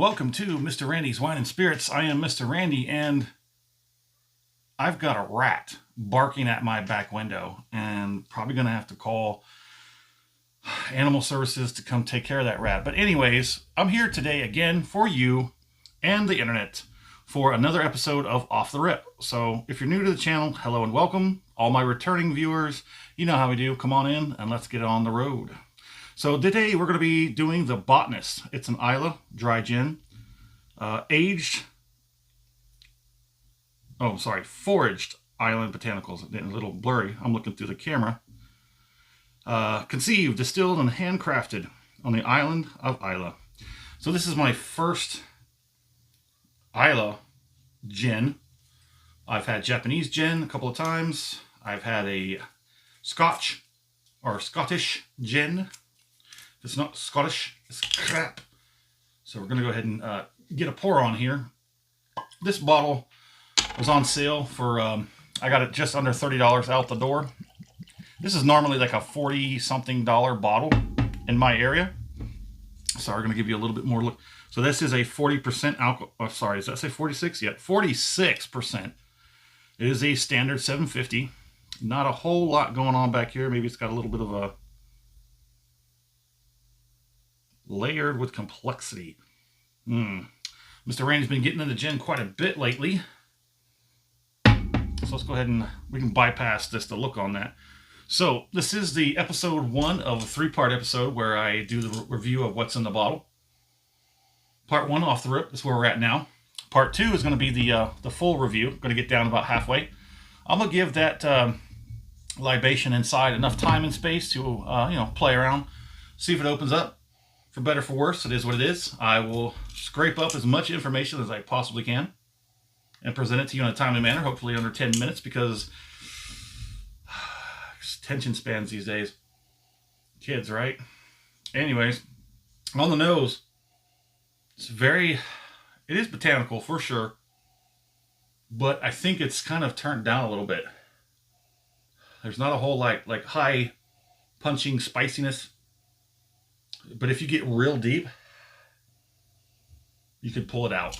welcome to Mr. Randy's Wine and Spirits. I am Mr. Randy, and I've got a rat barking at my back window, and probably going to have to call animal services to come take care of that rat. But anyways, I'm here today again for you and the internet for another episode of Off the Rip. So if you're new to the channel, hello and welcome. All my returning viewers, you know how we do. Come on in and let's get on the road. So today we're going to be doing the Botanist. It's an Islay dry gin, foraged island botanicals. A little blurry. I'm looking through the camera. Conceived, distilled, and handcrafted on the island of Islay. So this is my first Islay gin. I've had Japanese gin a couple of times. I've had a Scotch or Scottish gin. If it's not Scottish, it's crap. So we're going to go ahead and get a pour on here. This bottle was on sale for, I got it just under $30 out the door. This is normally like a $40-something bottle in my area. So we're going to give you a little bit more look. So this is a 40% alcohol. Oh, sorry, does that say 46 yet? 46%. It is a standard 750. Not a whole lot going on back here. Maybe it's got a little bit of a layered with complexity. Mr. Randy's been getting into gin quite a bit lately. So let's go ahead and we can bypass this to look on that. So this is the episode 1 of a 3-part episode where I do the review of what's in the bottle. Part 1, off the rip, is where we're at now. Part 2 is going to be the full review. Going to get down about halfway. I'm going to give that libation inside enough time and space to play around, see if it opens up. For better, for worse, it is what it is. I will scrape up as much information as I possibly can and present it to you in a timely manner, hopefully under 10 minutes, because attention spans these days. Kids, right? Anyways, on the nose, it is botanical for sure, but I think it's kind of turned down a little bit. There's not a whole like high punching spiciness. But if you get real deep, you could pull it out.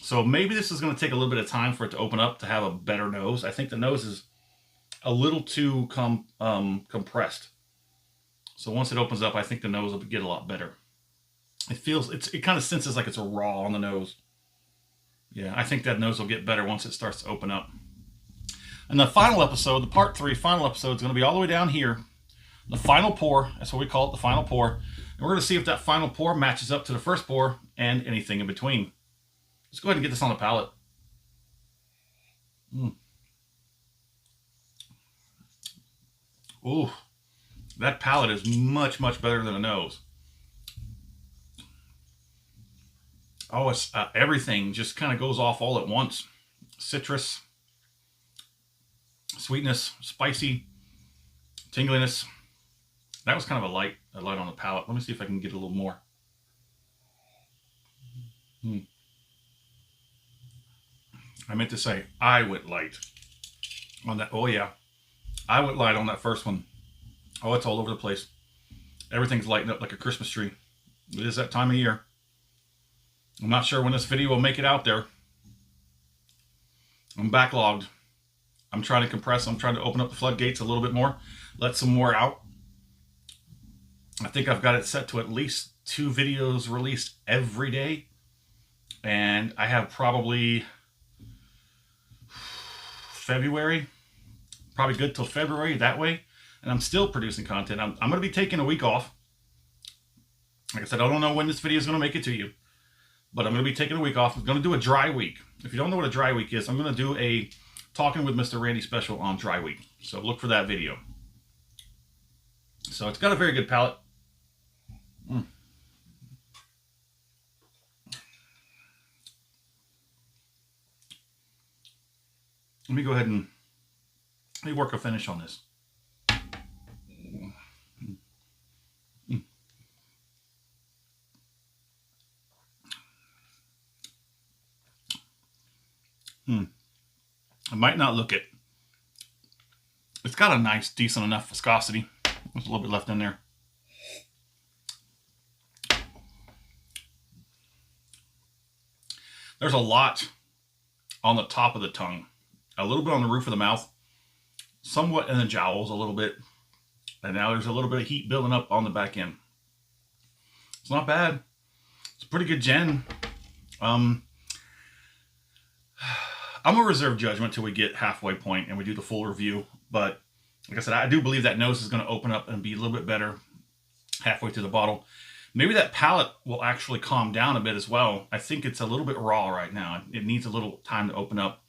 So maybe this is going to take a little bit of time for it to open up to have a better nose. I think the nose is a little too compressed. So once it opens up, I think the nose will get a lot better. It kind of senses like it's a raw on the nose. Yeah, I think that nose will get better once it starts to open up. And the final episode, the part 3 final episode, is going to be all the way down here. The final pour, that's what we call it, the final pour. And we're going to see if that final pour matches up to the first pour and anything in between. Let's go ahead and get this on the palate. Ooh, that palate is much, much better than the nose. Oh, it's everything just kind of goes off all at once. Citrus, sweetness, spicy, tingliness. That was kind of a light on the palate. Let me see if I can get a little more. I meant to say I went light on that. Oh yeah, I went light on that first one. Oh, it's all over the place. Everything's lighting up like a Christmas tree. It is that time of year. I'm not sure when this video will make it out there. I'm backlogged. I'm trying to compress. I'm trying to open up the floodgates a little bit more. Let some more out. I think I've got it set to at least 2 videos released every day. And I have probably February. Probably good till February that way. And I'm still producing content. I'm going to be taking a week off. Like I said, I don't know when this video is going to make it to you. But I'm going to be taking a week off. I'm going to do a dry week. If you don't know what a dry week is, I'm going to do a Talking with Mr. Randy special on dry week. So look for that video. So it's got a very good palate. Let me go ahead and work a finish on this. I might not look it. It's got a nice, decent enough viscosity. There's a little bit left in there. There's a lot on the top of the tongue, a little bit on the roof of the mouth, somewhat in the jowls a little bit, and now there's a little bit of heat building up on the back end. It's not bad. It's a pretty good gin. I'm gonna reserve judgment till we get halfway point and we do the full review. But like I said, I do believe that nose is going to open up and be a little bit better halfway through the bottle. Maybe that palate will actually calm down a bit as well. I think it's a little bit raw right now. It needs a little time to open up.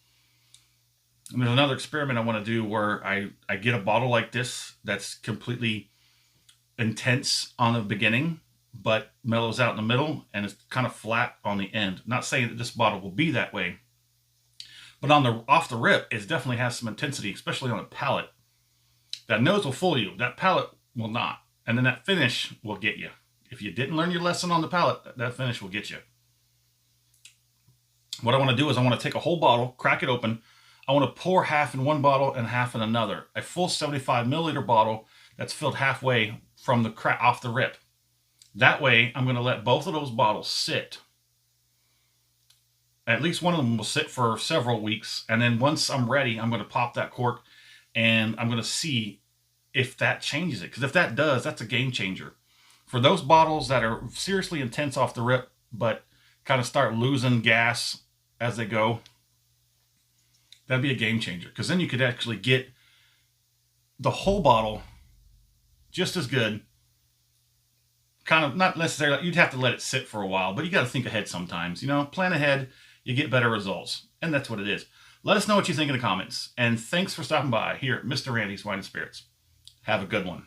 And there's another experiment I want to do where I get a bottle like this that's completely intense on the beginning, but mellows out in the middle and it's kind of flat on the end. Not saying that this bottle will be that way, but on the off the rip, it definitely has some intensity, especially on the palate. That nose will fool you. That palate will not. And then that finish will get you. If you didn't learn your lesson on the palate, that finish will get you. What I want to do is I want to take a whole bottle, crack it open. I want to pour half in one bottle and half in another. A full 75 milliliter bottle that's filled halfway from the off the rip. That way, I'm going to let both of those bottles sit. At least one of them will sit for several weeks. And then once I'm ready, I'm going to pop that cork and I'm going to see if that changes it. Because if that does, that's a game changer. For those bottles that are seriously intense off the rip, but kind of start losing gas as they go, that'd be a game changer. Because then you could actually get the whole bottle just as good. Kind of, not necessarily, you'd have to let it sit for a while, but you got to think ahead sometimes. You know, plan ahead, you get better results. And that's what it is. Let us know what you think in the comments. And thanks for stopping by here at Mr. Randy's Wine and Spirits. Have a good one.